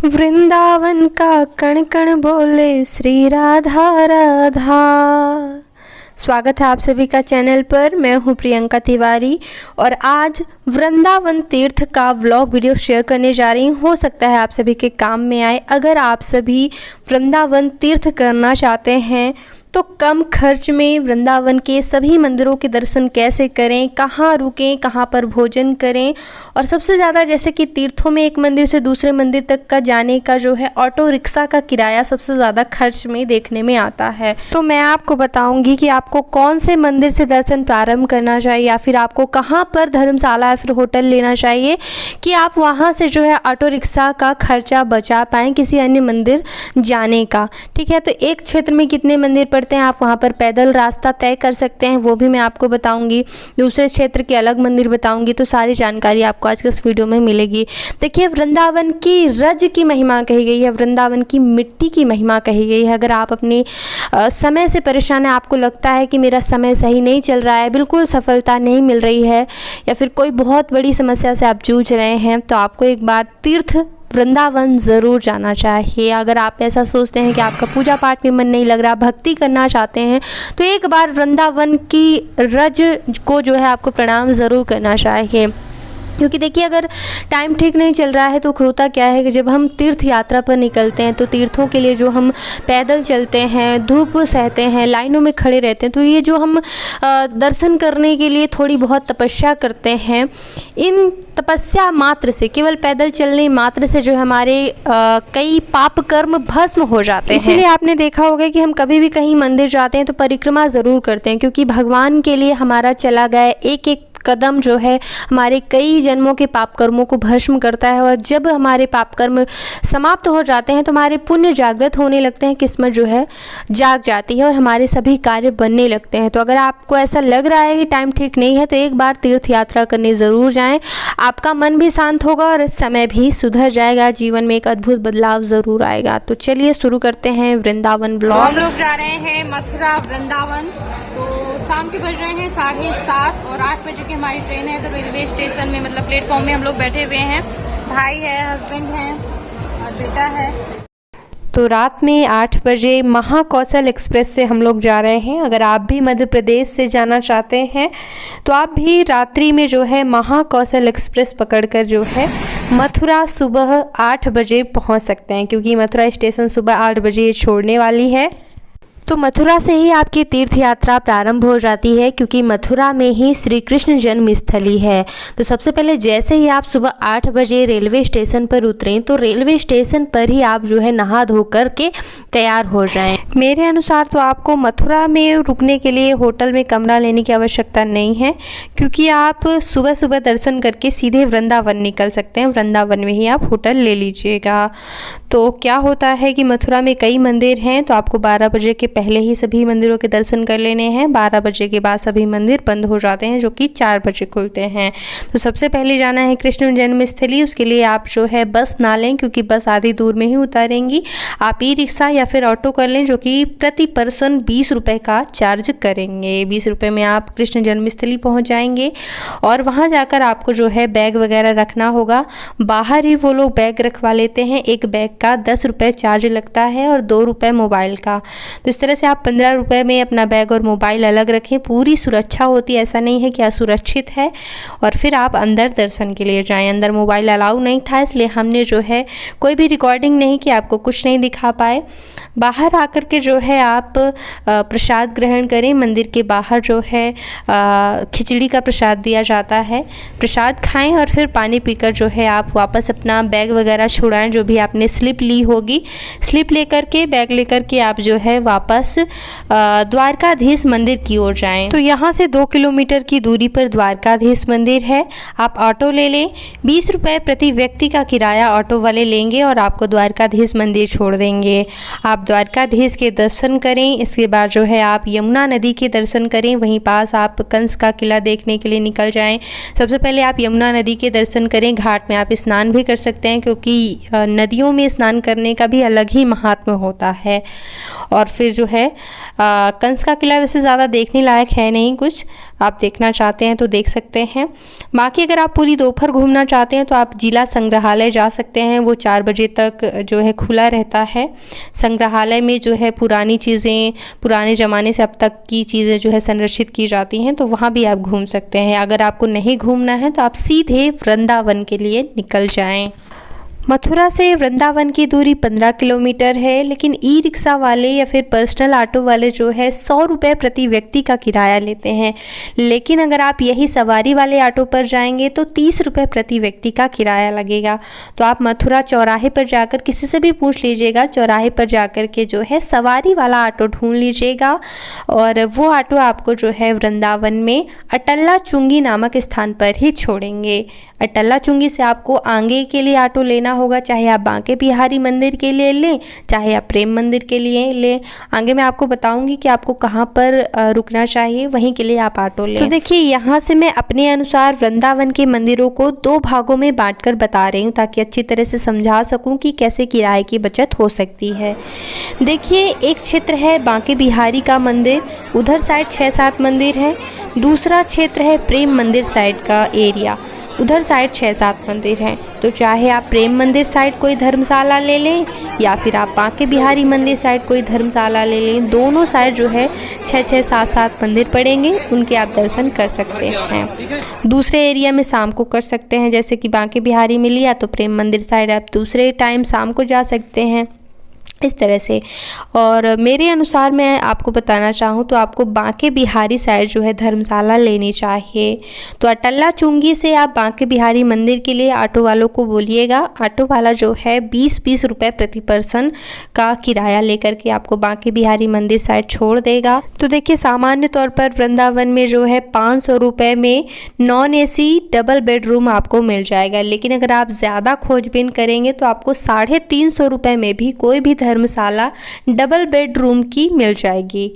वृंदावन का कण कण बोले श्री राधा राधा। स्वागत है आप सभी का चैनल पर। मैं हूं प्रियंका तिवारी और आज वृंदावन तीर्थ का व्लॉग वीडियो शेयर करने जा रही हूं। हो सकता है आप सभी के काम में आए। अगर आप सभी वृंदावन तीर्थ करना चाहते हैं तो कम खर्च में वृंदावन के सभी मंदिरों के दर्शन कैसे करें, कहाँ रुकें, कहाँ पर भोजन करें, और सबसे ज़्यादा जैसे कि तीर्थों में एक मंदिर से दूसरे मंदिर तक का जाने का जो है ऑटो रिक्शा का किराया सबसे ज़्यादा खर्च में देखने में आता है। तो मैं आपको बताऊंगी कि आपको कौन से मंदिर से दर्शन प्रारंभ करना चाहिए या फिर आपको कहाँ पर धर्मशाला या फिर होटल लेना चाहिए कि आप वहाँ से जो है ऑटो रिक्शा का खर्चा बचा पाएँ किसी अन्य मंदिर जाने का। ठीक है, तो एक क्षेत्र में कितने मंदिर पड़ते हैं, आप वहाँ पर पैदल रास्ता तय कर सकते हैं, वो भी मैं आपको बताऊंगी। दूसरे क्षेत्र के अलग मंदिर बताऊंगी। तो सारी जानकारी आपको आज के इस वीडियो में मिलेगी। देखिए, वृंदावन की रज की महिमा कही गई है, वृंदावन की मिट्टी की महिमा कही गई है। अगर आप अपने समय से परेशान है, आपको लगता है कि मेरा समय सही नहीं चल रहा है, बिल्कुल सफलता नहीं मिल रही है, या फिर कोई बहुत बड़ी समस्या से आप जूझ रहे हैं, तो आपको एक बार तीर्थ वृंदावन ज़रूर जाना चाहिए। अगर आप ऐसा सोचते हैं कि आपका पूजा पाठ में मन नहीं लग रहा, भक्ति करना चाहते हैं, तो एक बार वृंदावन की रज को जो है आपको प्रणाम ज़रूर करना चाहिए। क्योंकि देखिए, अगर टाइम ठीक नहीं चल रहा है तो होता क्या है कि जब हम तीर्थ यात्रा पर निकलते हैं तो तीर्थों के लिए जो हम पैदल चलते हैं, धूप सहते हैं, लाइनों में खड़े रहते हैं, तो ये जो हम दर्शन करने के लिए थोड़ी बहुत तपस्या करते हैं, इन तपस्या मात्र से, केवल पैदल चलने मात्र से जो हमारे कई पाप कर्म भस्म हो जाते हैं। इसीलिए आपने देखा होगा कि हम कभी भी कहीं मंदिर जाते हैं तो परिक्रमा ज़रूर करते हैं, क्योंकि भगवान के लिए हमारा चला गया एक एक कदम जो है हमारे कई जन्मों के पाप कर्मों को भस्म करता है। और जब हमारे पाप कर्म समाप्त हो जाते हैं तो हमारे पुण्य जागृत होने लगते हैं, किस्मत जो है जाग जाती है और हमारे सभी कार्य बनने लगते हैं। तो अगर आपको ऐसा लग रहा है कि टाइम ठीक नहीं है तो एक बार तीर्थ यात्रा करने ज़रूर जाएं। आपका मन भी शांत होगा और समय भी सुधर जाएगा, जीवन में एक अद्भुत बदलाव ज़रूर आएगा। तो चलिए शुरू करते हैं वृंदावन ब्लॉग। हम लोग जा रहे हैं मथुरा वृंदावन। तो शाम के बज रहे हैं 7:30 और 8 बजे की हमारी ट्रेन है। तो रेलवे स्टेशन में मतलब प्लेटफॉर्म में हम लोग बैठे हुए हैं। भाई है, हस्बैंड है और बेटा है। तो रात में 8 बजे महाकौशल एक्सप्रेस से हम लोग जा रहे हैं। अगर आप भी मध्य प्रदेश से जाना चाहते हैं तो आप भी रात्रि में जो है महाकौशल एक्सप्रेस पकड़कर जो है मथुरा सुबह 8 बजे पहुंच सकते हैं, क्योंकि मथुरा स्टेशन सुबह 8 बजे छोड़ने वाली है। तो मथुरा से ही आपकी तीर्थ यात्रा प्रारंभ हो जाती है, क्योंकि मथुरा में ही श्री कृष्ण जन्म स्थली है। तो सबसे पहले जैसे ही आप सुबह 8 बजे रेलवे स्टेशन पर उतरें तो रेलवे स्टेशन पर ही आप जो है नहा धो कर के तैयार हो जाएं। मेरे अनुसार तो आपको मथुरा में रुकने के लिए होटल में कमरा लेने की आवश्यकता नहीं है, क्योंकि आप सुबह सुबह दर्शन करके सीधे वृंदावन निकल सकते हैं। वृंदावन में ही आप होटल ले लीजिएगा। तो क्या होता है कि मथुरा में कई मंदिर हैं, तो आपको 12 बजे के पहले ही सभी मंदिरों के दर्शन कर लेने हैं। 12 बजे के बाद सभी मंदिर बंद हो जाते हैं, जो कि 4 बजे खुलते हैं। तो सबसे पहले जाना है कृष्ण जन्मस्थली। उसके लिए आप जो है बस ना लें, क्योंकि बस आधी दूर में ही उतारेंगी। आप ई रिक्शा या फिर ऑटो कर लें, जो कि प्रति पर्सन 20 रुपये का चार्ज करेंगे। 20 रुपये में आप कृष्ण जन्मस्थली पहुँच जाएंगे और वहाँ जाकर आपको जो है बैग वगैरह रखना होगा। बाहर ही वो लोग बैग रखवा लेते हैं। एक बैग का 10 रुपये चार्ज लगता है और 2 रुपये मोबाइल का। तो इस तरह से आप 15 रुपये में अपना बैग और मोबाइल अलग रखें। पूरी सुरक्षा होती है, ऐसा नहीं है कि असुरक्षित है। और फिर आप अंदर दर्शन के लिए जाएं। अंदर मोबाइल अलाउ नहीं था, इसलिए हमने जो है कोई भी रिकॉर्डिंग नहीं की, आपको कुछ नहीं दिखा पाए। बाहर आकर के जो है आप प्रसाद ग्रहण करें। मंदिर के बाहर जो है खिचड़ी का प्रसाद दिया जाता है। प्रसाद खाएं और फिर पानी पीकर जो है आप वापस अपना बैग वगैरह छुड़ाएं। जो भी आपने स्लिप ली होगी, स्लिप लेकर के, बैग लेकर के आप जो है वापस द्वारकाधीश मंदिर की ओर जाएं। तो यहाँ से 2 किलोमीटर की दूरी पर द्वारकाधीश मंदिर है। आप ऑटो ले लें। 20 रुपये प्रति व्यक्ति का किराया ऑटो वाले लेंगे और आपको द्वारकाधीश मंदिर छोड़ देंगे। आप द्वारकाधीश के दर्शन करें। इसके बाद जो है आप यमुना नदी के दर्शन करें। वहीं पास आप कंस का किला देखने के लिए निकल जाएं। सबसे पहले आप यमुना नदी के दर्शन करें। घाट में आप स्नान भी कर सकते हैं, क्योंकि नदियों में स्नान करने का भी अलग ही महात्म्य होता है। और फिर जो है कंस का किला वैसे ज़्यादा देखने लायक है नहीं कुछ, आप देखना चाहते हैं तो देख सकते हैं। बाकी अगर आप पूरी दोपहर घूमना चाहते हैं तो आप जिला संग्रहालय जा सकते हैं, वो 4 बजे तक जो है खुला रहता है। संग्रहालय में जो है पुरानी चीज़ें, पुराने ज़माने से अब तक की चीज़ें जो है संरक्षित की जाती हैं, तो वहाँ भी आप घूम सकते हैं। अगर आपको नहीं घूमना है तो आप सीधे वृंदावन के लिए निकल जाएं। मथुरा से वृंदावन की दूरी 15 किलोमीटर है, लेकिन ई रिक्शा वाले या फिर पर्सनल ऑटो वाले जो है 100 रुपये प्रति व्यक्ति का किराया लेते हैं। लेकिन अगर आप यही सवारी वाले ऑटो पर जाएंगे तो 30 रुपये प्रति व्यक्ति का किराया लगेगा। तो आप मथुरा चौराहे पर जाकर किसी से भी पूछ लीजिएगा, चौराहे पर जाकर के जो है सवारी वाला ऑटो ढूंढ लीजिएगा और वो ऑटो आपको जो है वृंदावन में अटल्ला चुंगी नामक स्थान पर ही छोड़ेंगे। अटल्ला चुंगी से आपको आगे के लिए ऑटो लेना होगा, चाहे आप बांके बिहारी मंदिर के लिए लें, चाहे आप प्रेम मंदिर के लिए लें। आगे मैं आपको बताऊंगी कि आपको कहाँ पर रुकना चाहिए, वहीं के लिए आप ऑटो लें। तो देखिए, यहाँ से मैं अपने अनुसार वृंदावन के मंदिरों को 2 भागों में बांटकर बता रही हूँ, ताकि अच्छी तरह से समझा सकूँ कि कैसे किराए की बचत हो सकती है। देखिए, एक क्षेत्र है बांके बिहारी का मंदिर, उधर साइड 6-7 मंदिर हैं। दूसरा क्षेत्र है प्रेम मंदिर साइड का एरिया, उधर साइड 6-7 मंदिर हैं। तो चाहे आप प्रेम मंदिर साइड कोई धर्मशाला ले लें या फिर आप बांके बिहारी मंदिर साइड कोई धर्मशाला ले लें, दोनों साइड जो है 6-6, 7-7 मंदिर पड़ेंगे, उनके आप दर्शन कर सकते हैं। दूसरे एरिया में शाम को कर सकते हैं, जैसे कि बांके बिहारी में लिया तो प्रेम मंदिर साइड आप दूसरे टाइम शाम को जा सकते हैं, इस तरह से। और मेरे अनुसार मैं आपको बताना चाहूँ तो आपको बांके बिहारी साइड जो है धर्मशाला लेनी चाहिए। तो अटल्ला चुंगी से आप बांके बिहारी मंदिर के लिए ऑटो वालों को बोलिएगा, ऑटो वाला जो है 20-20 रुपये प्रति पर्सन का किराया लेकर के आपको बांके बिहारी मंदिर साइड छोड़ देगा। तो देखिए, सामान्य तौर पर वृंदावन में जो है 500 रुपये में नॉन AC डबल बेडरूम आपको मिल जाएगा। लेकिन अगर आप ज़्यादा खोजबीन करेंगे तो आपको 350 रुपये में भी कोई भी धर्मशाला डबल बेडरूम की मिल जाएगी।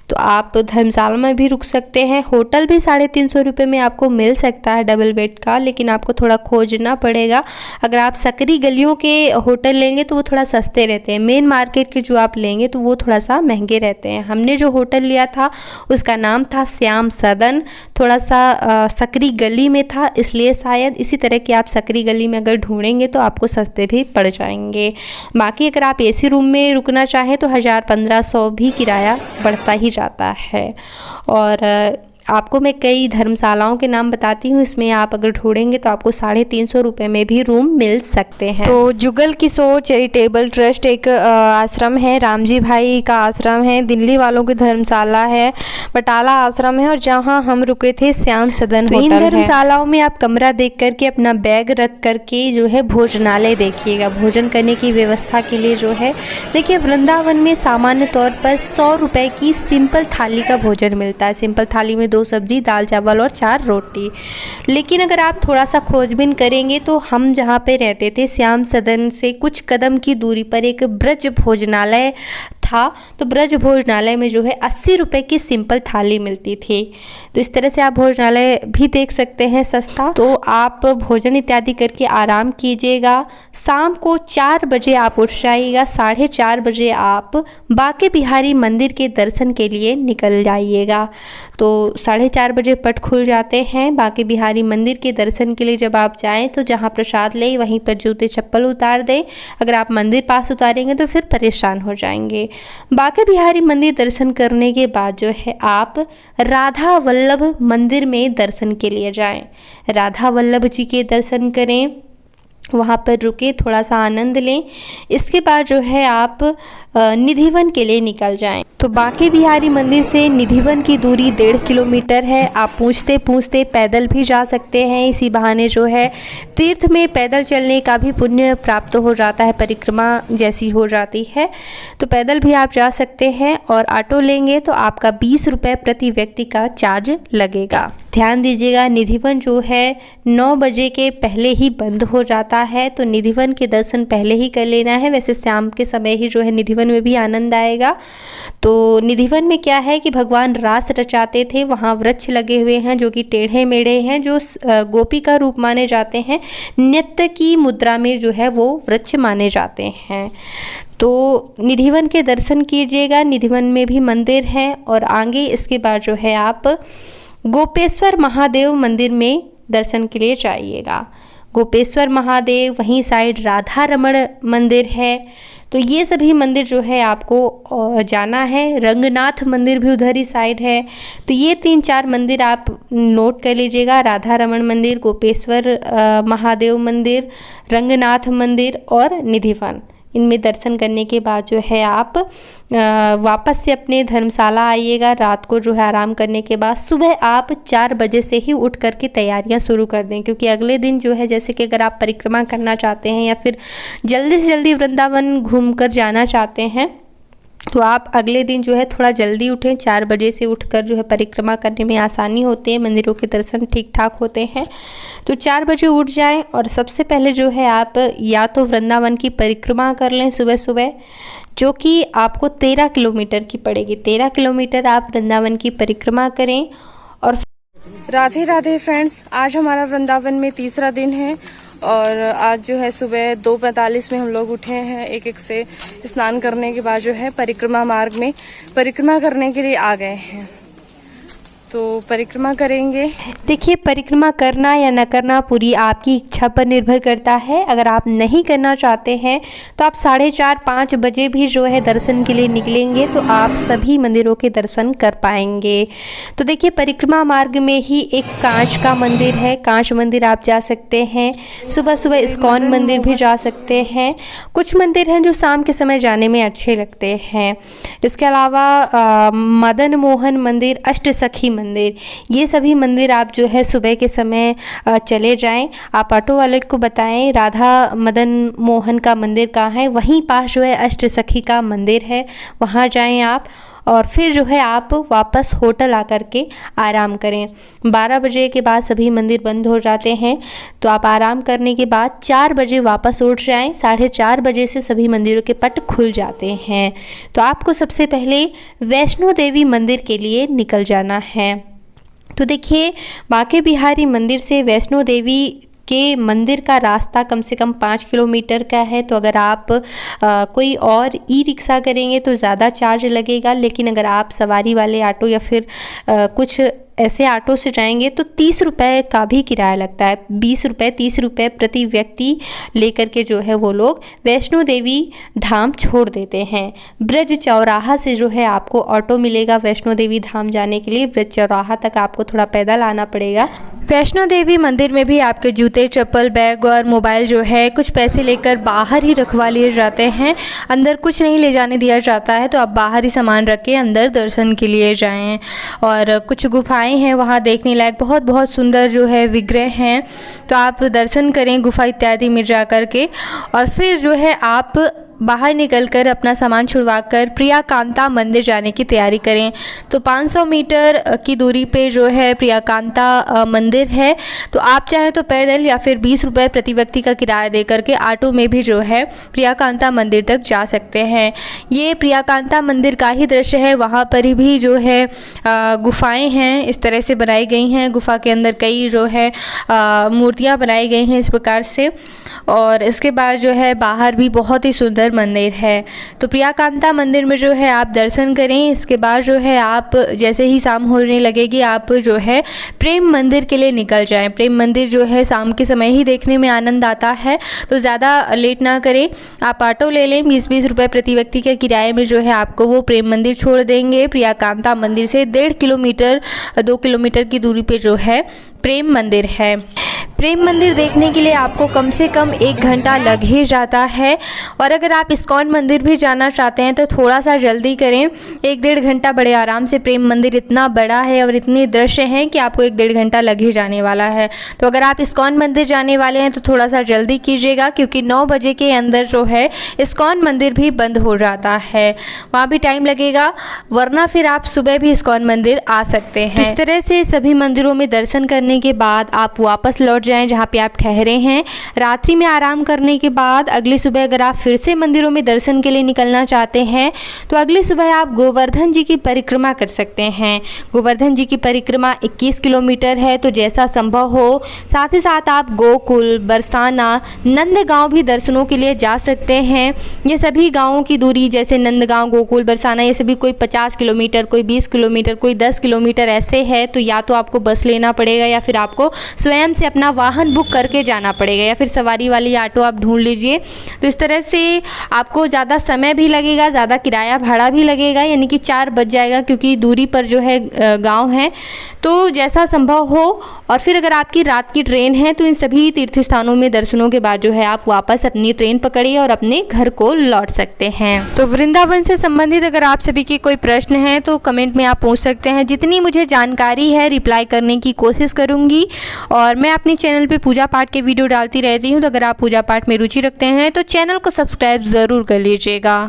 तो आप धर्मशाला में भी रुक सकते हैं। होटल भी 350 रुपये में आपको मिल सकता है डबल बेड का, लेकिन आपको थोड़ा खोजना पड़ेगा। अगर आप सकरी गलियों के होटल लेंगे तो वो थोड़ा सस्ते रहते हैं, मेन मार्केट के जो आप लेंगे तो वो थोड़ा सा महंगे रहते हैं। हमने जो होटल लिया था उसका नाम था श्याम सदन, थोड़ा सा सकरी गली में था, इसलिए शायद इसी तरह के आप सकरी गली में अगर ढूंढेंगे तो आपको सस्ते भी पड़ जाएंगे। बाकी अगर आप AC रूम में रुकना चाहें तो 1000-1500 भी किराया बढ़ता ही जाता है। और आपको मैं कई धर्मशालाओं के नाम बताती हूँ, इसमें आप अगर ढूंढेंगे तो आपको 350 रुपये में भी रूम मिल सकते हैं। तो जुगल किशोर चैरिटेबल ट्रस्ट एक आश्रम है, रामजी भाई का आश्रम है, दिल्ली वालों की धर्मशाला है, बटाला आश्रम है, और जहाँ हम रुके थे श्याम सदन होटल है। इन धर्मशालाओं में आप कमरा देख करके अपना बैग रख करके जो है भोजनालय देखिएगा, भोजन करने की व्यवस्था के लिए जो है। देखिए, वृंदावन में सामान्य तौर पर 100 रुपये की सिंपल थाली का भोजन मिलता है। सिंपल थाली में 2 सब्जी, दाल चावल और 4 रोटी। लेकिन अगर आप थोड़ा सा खोजबीन करेंगे तो हम जहाँ पे रहते थे श्याम सदन से कुछ कदम की दूरी पर एक ब्रज भोजनालय था, तो ब्रज भोजनालय में जो है 80 रुपये की सिंपल थाली मिलती थी। तो इस तरह से आप भोजनालय भी देख सकते हैं सस्ता। तो आप भोजन इत्यादि करके आराम कीजिएगा। शाम को 4 बजे आप उठ जाइएगा, 4:30 बजे आप बांके बिहारी मंदिर के दर्शन के लिए निकल जाइएगा। तो 4:30 बजे पट खुल जाते हैं बांके बिहारी मंदिर के दर्शन के लिए। जब आप जाएं तो जहां प्रसाद लें वहीं पर जूते चप्पल उतार दें। अगर आप मंदिर पास उतारेंगे तो फिर परेशान हो जाएंगे। बांके बिहारी मंदिर दर्शन करने के बाद जो है आप राधा वल्लभ मंदिर में दर्शन के लिए जाएं। राधा वल्लभ जी के दर्शन करें, वहाँ पर रुके, थोड़ा सा आनंद लें। इसके बाद जो है आप निधिवन के लिए निकल जाएं। तो बांके बिहारी मंदिर से निधिवन की दूरी 1.5 किलोमीटर है। आप पूछते पूछते पैदल भी जा सकते हैं। इसी बहाने जो है तीर्थ में पैदल चलने का भी पुण्य प्राप्त हो जाता है, परिक्रमा जैसी हो जाती है। तो पैदल भी आप जा सकते हैं, और ऑटो लेंगे तो आपका 20 रुपये प्रति व्यक्ति का चार्ज लगेगा। ध्यान दीजिएगा, निधिवन जो है 9 बजे के पहले ही बंद हो जाता है, तो निधिवन के दर्शन पहले ही कर लेना है। वैसे शाम के समय ही जो है निधिवन में भी आनंद आएगा। तो निधिवन में क्या है कि भगवान रास रचाते थे, वहाँ वृक्ष लगे हुए हैं जो कि टेढ़े मेढ़े हैं, जो गोपी का रूप माने जाते हैं। नृत्य की मुद्रा में जो है वो वृक्ष माने जाते हैं। तो निधिवन के दर्शन कीजिएगा। निधिवन में भी मंदिर हैं, और आगे इसके बाद जो है आप गोपेश्वर महादेव मंदिर में दर्शन के लिए जाइएगा। गोपेश्वर महादेव, वहीं साइड राधा रमण मंदिर है, तो ये सभी मंदिर जो है आपको जाना है। रंगनाथ मंदिर भी उधर ही साइड है, तो ये 3-4 मंदिर आप नोट कर लीजिएगा। राधा रमण मंदिर, गोपेश्वर महादेव मंदिर, रंगनाथ मंदिर और निधिवन। इनमें दर्शन करने के बाद जो है आप वापस से अपने धर्मशाला आइएगा। रात को जो है आराम करने के बाद सुबह आप 4 बजे से ही उठ करके तैयारियां शुरू कर दें, क्योंकि अगले दिन जो है, जैसे कि अगर आप परिक्रमा करना चाहते हैं या फिर जल्दी से जल्दी वृंदावन घूमकर जाना चाहते हैं, तो आप अगले दिन जो है थोड़ा जल्दी उठें। 4 बजे से उठकर जो है परिक्रमा करने में आसानी होती है, मंदिरों के दर्शन ठीक ठाक होते हैं। तो 4 बजे उठ जाएं और सबसे पहले जो है आप या तो वृंदावन की परिक्रमा कर लें सुबह सुबह, जो कि आपको 13 किलोमीटर की पड़ेगी। 13 किलोमीटर आप वृंदावन की परिक्रमा करें। और राधे राधे फ्रेंड्स, आज हमारा वृंदावन में तीसरा दिन है और आज जो है सुबह 2:45 में हम लोग उठे हैं। एक से स्नान करने के बाद जो है परिक्रमा मार्ग में परिक्रमा करने के लिए आ गए हैं, तो परिक्रमा करेंगे। देखिए, परिक्रमा करना या न करना पूरी आपकी इच्छा पर निर्भर करता है। अगर आप नहीं करना चाहते हैं तो आप 4:30-5 बजे भी जो है दर्शन के लिए निकलेंगे तो आप सभी मंदिरों के दर्शन कर पाएंगे। तो देखिए, परिक्रमा मार्ग में ही एक कांच का मंदिर है, कांच मंदिर आप जा सकते हैं। सुबह सुबह इस्कॉन मंदिर भी जा सकते हैं। कुछ मंदिर हैं जो शाम के समय जाने में अच्छे लगते हैं। इसके अलावा मदन मोहन मंदिर, अष्टसखी मंदिर, ये सभी मंदिर आप जो है सुबह के समय चले जाएं। आप ऑटो वाले को बताएं राधा मदन मोहन का मंदिर कहाँ है, वहीं पास जो है अष्टसखी का मंदिर है, वहाँ जाएं आप। और फिर जो है आप वापस होटल आकर के आराम करें। 12 बजे के बाद सभी मंदिर बंद हो जाते हैं, तो आप आराम करने के बाद 4 बजे वापस उठ जाएं। 4:30 बजे से सभी मंदिरों के पट खुल जाते हैं। तो आपको सबसे पहले वैष्णो देवी मंदिर के लिए निकल जाना है। तो देखिए, बांके बिहारी मंदिर से वैष्णो देवी के मंदिर का रास्ता कम से कम 5 किलोमीटर का है। तो अगर आप कोई और ई-रिक्शा करेंगे तो ज़्यादा चार्ज लगेगा, लेकिन अगर आप सवारी वाले ऑटो या फिर कुछ ऐसे ऑटो से जाएंगे तो 30 रुपये का भी किराया लगता है। 20 रुपये 30 रुपये प्रति व्यक्ति लेकर के जो है वो लोग वैष्णो देवी धाम छोड़ देते हैं। ब्रज चौराहा से जो है आपको ऑटो मिलेगा वैष्णो देवी धाम जाने के लिए। ब्रज चौराहा तक आपको थोड़ा पैदल आना पड़ेगा। वैष्णो देवी मंदिर में भी आपके जूते, चप्पल, बैग और मोबाइल जो है कुछ पैसे लेकर बाहर ही रखवा लिए जाते हैं। अंदर कुछ नहीं ले जाने दिया जाता है, तो आप बाहर ही सामान रख के अंदर दर्शन के लिए जाएं। और कुछ गुफाएं हैं वहाँ देखने लायक, बहुत बहुत सुंदर जो है विग्रह हैं, तो आप दर्शन करें गुफा इत्यादि में जा कर के। और फिर जो है आप बाहर निकलकर अपना सामान छुड़वाकर प्रियाकांता मंदिर जाने की तैयारी करें। तो 500 मीटर की दूरी पे जो है प्रियाकांता मंदिर है। तो आप चाहें तो पैदल या फिर 20 रुपये प्रति व्यक्ति का किराया दे करके ऑटो में भी जो है प्रियाकांता मंदिर तक जा सकते हैं। ये प्रियाकांता मंदिर का ही दृश्य है। वहाँ पर भी जो है गुफाएँ हैं, इस तरह से बनाई गई हैं। गुफा के अंदर कई जो है मूर्तियाँ बनाई गई हैं इस प्रकार से। और इसके बाद जो है बाहर भी बहुत ही सुंदर मंदिर है। तो प्रियाकांता मंदिर में जो है आप दर्शन करें। इसके बाद जो है आप जैसे ही शाम होने लगेगी आप जो है प्रेम मंदिर के लिए निकल जाएं। प्रेम मंदिर जो है शाम के समय ही देखने में आनंद आता है, तो ज़्यादा लेट ना करें। आप ऑटो ले लें, 20-20 रुपये प्रति व्यक्ति के किराए में जो है आपको वो प्रेम मंदिर छोड़ देंगे। प्रियाकांता मंदिर से 1.5 किलोमीटर 2 किलोमीटर की दूरी पे जो है प्रेम मंदिर है। प्रेम मंदिर देखने के लिए आपको कम से कम 1 घंटा लग ही जाता है। और अगर आप इस्कॉन मंदिर भी जाना चाहते हैं तो थोड़ा सा जल्दी करें, 1-1.5 घंटा बड़े आराम से। प्रेम मंदिर इतना बड़ा है और इतने दृश्य हैं कि आपको 1-1.5 घंटा लग ही जाने वाला है। तो अगर आप इस्कॉन मंदिर जाने वाले हैं तो थोड़ा सा जल्दी कीजिएगा, क्योंकि 9 बजे के अंदर जो है इस्कॉन मंदिर भी बंद हो जाता है, वहाँ भी टाइम लगेगा। वरना फिर आप सुबह भी इस्कॉन मंदिर आ सकते हैं। इस तरह से सभी मंदिरों में दर्शन करने के बाद आप वापस लौट जाएं जहाँ पे आप ठहरे हैं। रात्रि में आराम करने के बाद अगली सुबह अगर आप फिर से मंदिरों में दर्शन के लिए निकलना चाहते हैं तो अगली सुबह आप गोवर्धन जी की परिक्रमा कर सकते हैं। गोवर्धन जी की परिक्रमा 21 किलोमीटर है, तो जैसा संभव हो। साथ ही साथ आप गोकुल, बरसाना, नंदगांव भी दर्शनों के लिए जा सकते हैं। ये सभी गाँवों की दूरी जैसे नंदगांव, गोकुल, बरसाना, ये सभी कोई 50 किलोमीटर, कोई 20 किलोमीटर, कोई 10 किलोमीटर ऐसे है। तो या तो आपको बस लेना पड़ेगा या या फिर आपको स्वयं से अपना वाहन बुक करके जाना पड़ेगा, या फिर सवारी वाली ऑटो आप ढूंढ लीजिए। तो इस तरह से आपको ज़्यादा समय भी लगेगा, ज़्यादा किराया भाड़ा भी लगेगा, यानी कि 4 बज जाएगा, क्योंकि दूरी पर जो है गांव है। तो जैसा संभव हो, और फिर अगर आपकी रात की ट्रेन है तो इन सभी तीर्थ स्थानों में दर्शनों के बाद जो है आप वापस अपनी ट्रेन पकड़िए और अपने घर को लौट सकते हैं। तो वृंदावन से संबंधित अगर आप सभी के कोई प्रश्न हैं तो कमेंट में आप पूछ सकते हैं। जितनी मुझे जानकारी है रिप्लाई करने की कोशिश करूँगी, और मैं अपने चैनल पर पूजा पाठ के वीडियो डालती रहती हूँ, तो अगर आप पूजा पाठ में रुचि रखते हैं तो चैनल को सब्सक्राइब ज़रूर कर लीजिएगा।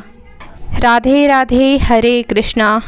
राधे राधे, हरे कृष्णा।